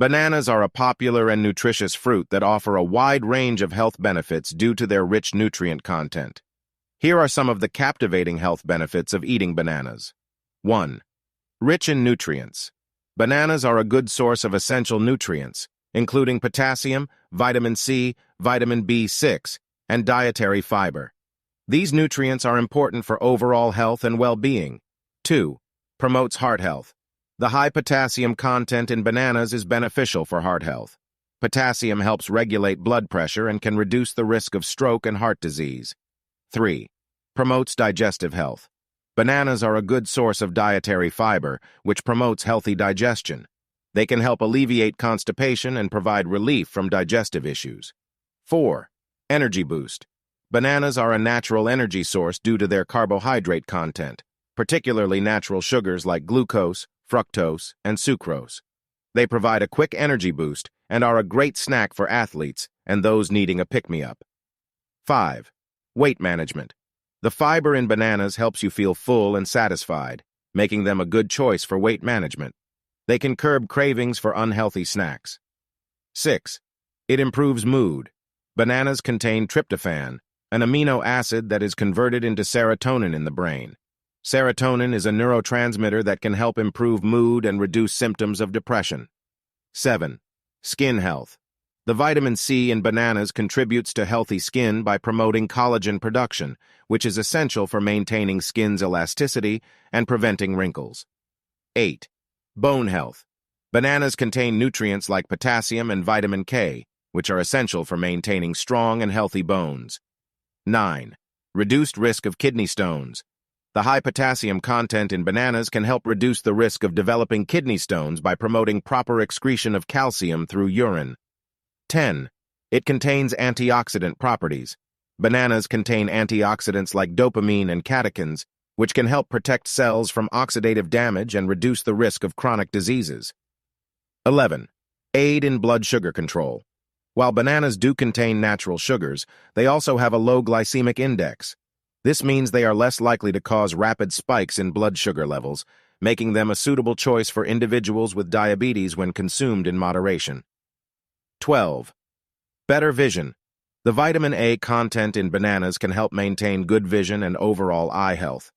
Bananas are a popular and nutritious fruit that offer a wide range of health benefits due to their rich nutrient content. Here are some of the captivating health benefits of eating bananas. 1. Rich in nutrients. Bananas are a good source of essential nutrients, including potassium, vitamin C, vitamin B6, and dietary fiber. These nutrients are important for overall health and well-being. 2. Promotes heart health. The high potassium content in bananas is beneficial for heart health. Potassium helps regulate blood pressure and can reduce the risk of stroke and heart disease. 3. Promotes digestive health. Bananas are a good source of dietary fiber, which promotes healthy digestion. They can help alleviate constipation and provide relief from digestive issues. 4. Energy boost. Bananas are a natural energy source due to their carbohydrate content, particularly natural sugars like glucose, fructose, and sucrose. They provide a quick energy boost and are a great snack for athletes and those needing a pick-me-up. 5. Weight management. The fiber in bananas helps you feel full and satisfied, making them a good choice for weight management. They can curb cravings for unhealthy snacks. 6. It improves mood. Bananas contain tryptophan, an amino acid that is converted into serotonin in the brain. Serotonin is a neurotransmitter that can help improve mood and reduce symptoms of depression. 7. Skin health. The vitamin C in bananas contributes to healthy skin by promoting collagen production, which is essential for maintaining skin's elasticity and preventing wrinkles. 8. Bone health. Bananas contain nutrients like potassium and vitamin K, which are essential for maintaining strong and healthy bones. 9. Reduced risk of kidney stones. The high potassium content in bananas can help reduce the risk of developing kidney stones by promoting proper excretion of calcium through urine. 10. It contains antioxidant properties. Bananas contain antioxidants like dopamine and catechins, which can help protect cells from oxidative damage and reduce the risk of chronic diseases. 11. Aid in blood sugar control. While bananas do contain natural sugars, they also have a low glycemic index. This means they are less likely to cause rapid spikes in blood sugar levels, making them a suitable choice for individuals with diabetes when consumed in moderation. 12. Better vision. The vitamin A content in bananas can help maintain good vision and overall eye health.